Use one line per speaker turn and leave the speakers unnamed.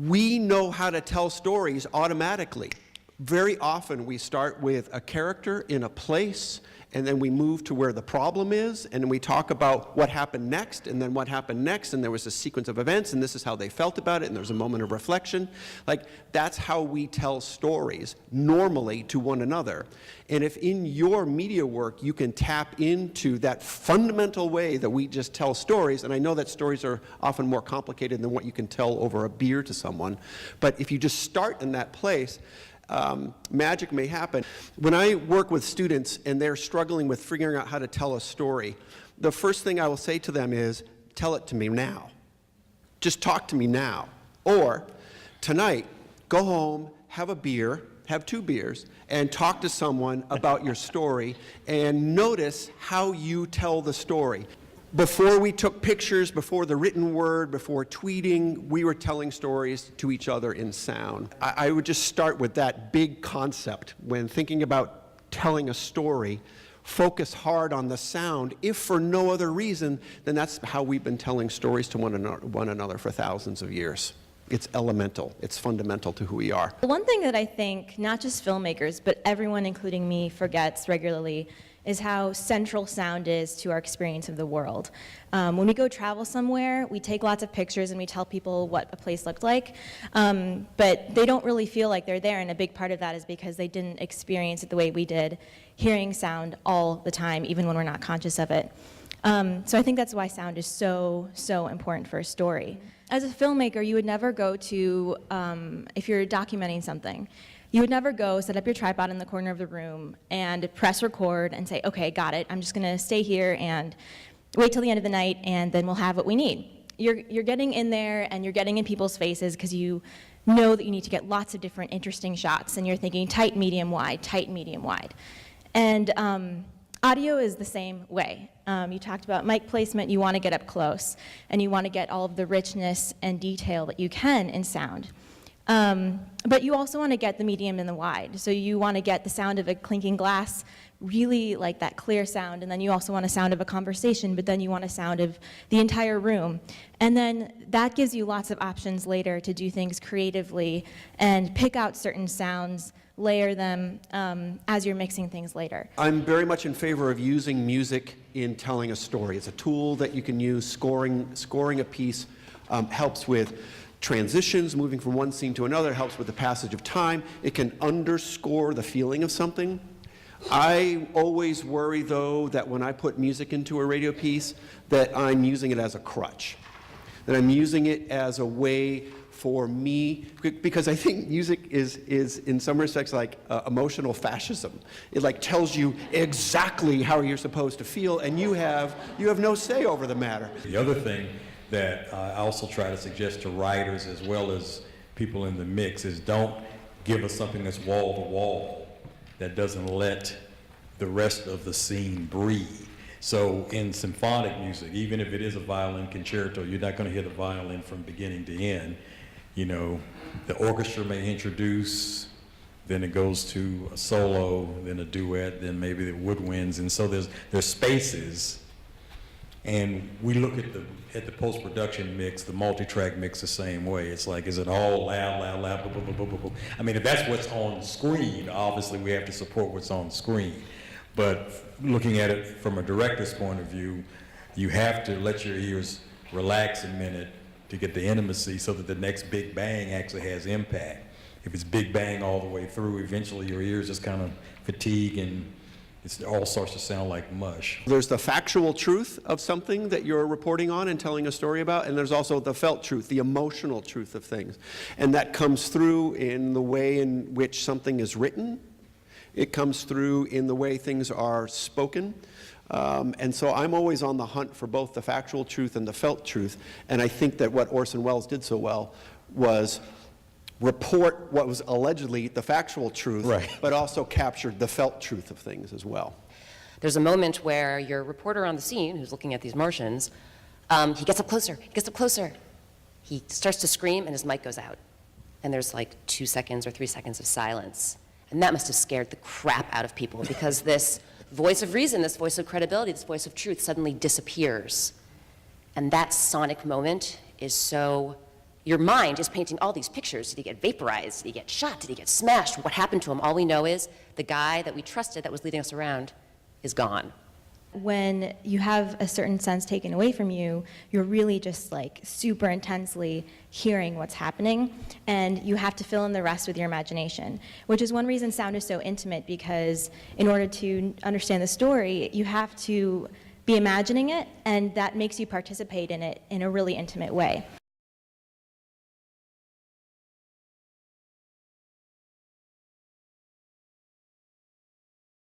We know how to tell stories automatically. Very often we start with a character in a place, and then we move to where the problem is, and then we talk about what happened next, and then what happened next, and there was a sequence of events, and this is how they felt about it, and there's a moment of reflection. Like, that's how we tell stories normally to one another. And if in your media work you can tap into that fundamental way that we just tell stories, and I know that stories are often more complicated than what you can tell over a beer to someone, but if you just start in that place, magic may happen. When I work with students and they're struggling with figuring out how to tell a story, the first thing I will say to them is, tell it to me now. Just talk to me now. Or, tonight, go home, have a beer, have 2 beers, and talk to someone about your story, and notice how you tell the story. Before we took pictures, before the written word, before tweeting, we were telling stories to each other in sound. I would just start with that big concept. When thinking about telling a story, focus hard on the sound. If for no other reason, then that's how we've been telling stories to one another for thousands of years. It's elemental. It's fundamental to who we are.
One thing that I think not just filmmakers, but everyone, including me, forgets regularly is how central sound is to our experience of the world. When we go travel somewhere, we take lots of pictures and we tell people what a place looked like, but they don't really feel like they're there, and a big part of that is because they didn't experience it the way we did, hearing sound all the time, even when we're not conscious of it. So I think that's why sound is so, so important for a story. As a filmmaker, you would never go to, if you're documenting something, you would never go set up your tripod in the corner of the room and press record and say, okay, got it, I'm just gonna stay here and wait till the end of the night and then we'll have what we need. You're getting in there and you're getting in people's faces because you know that you need to get lots of different interesting shots, and you're thinking tight, medium, wide, tight, medium, wide. And audio is the same way. You talked about mic placement, you want to get up close, and you want to get all of the richness and detail that you can in sound. But you also want to get the medium and the wide. So you want to get the sound of a clinking glass, really like that clear sound, and then you also want a sound of a conversation, but then you want a sound of the entire room. And then that gives you lots of options later to do things creatively and pick out certain sounds, layer them as you're mixing things later.
I'm very much in favor of using music in telling a story. It's a tool that you can use. Scoring a piece helps with transitions, moving from one scene to another, helps with the passage of time. It can underscore the feeling of something. I always worry, though, that when I put music into a radio piece, that I'm using it as a crutch, that I'm using it as a way for me, because I think music is in some respects like emotional fascism. It like tells you exactly how you're supposed to feel, and you have no say over the matter.
The other thing that I also try to suggest to writers as well as people in the mix is don't give us something that's wall to wall that doesn't let the rest of the scene breathe. So in symphonic music, even if it is a violin concerto, you're not going to hear the violin from beginning to end. You know, the orchestra may introduce, then it goes to a solo, then a duet, then maybe the woodwinds, and so there's spaces. And we look at the post-production mix, the multi-track mix the same way. It's like, is it all loud, loud, loud, blah, blah, blah, blah, blah. I mean, if that's what's on screen, obviously we have to support what's on screen. But looking at it from a director's point of view, you have to let your ears relax a minute to get the intimacy so that the next big bang actually has impact. If it's big bang all the way through, eventually your ears just kind of fatigue and it all starts to sound like mush.
There's the factual truth of something that you're reporting on and telling a story about, and there's also the felt truth, the emotional truth of things. And that comes through in the way in which something is written. It comes through in the way things are spoken. And so I'm always on the hunt for both the factual truth and the felt truth. And I think that what Orson Welles did so well was report what was allegedly the factual truth, right, but also captured the felt truth of things as well.
There's a moment where your reporter on the scene, who's looking at these Martians, he gets up closer, he gets up closer. He starts to scream and his mic goes out. And there's like 2 seconds or 3 seconds of silence. And that must have scared the crap out of people because this voice of reason, this voice of credibility, this voice of truth suddenly disappears. And that sonic moment is so, your mind is painting all these pictures. Did he get vaporized? Did he get shot? Did he get smashed? What happened to him? All we know is the guy that we trusted that was leading us around is gone.
When you have a certain sense taken away from you, you're really just like super intensely hearing what's happening, and you have to fill in the rest with your imagination, which is one reason sound is so intimate, because in order to understand the story, you have to be imagining it, and that makes you participate in it in a really intimate way.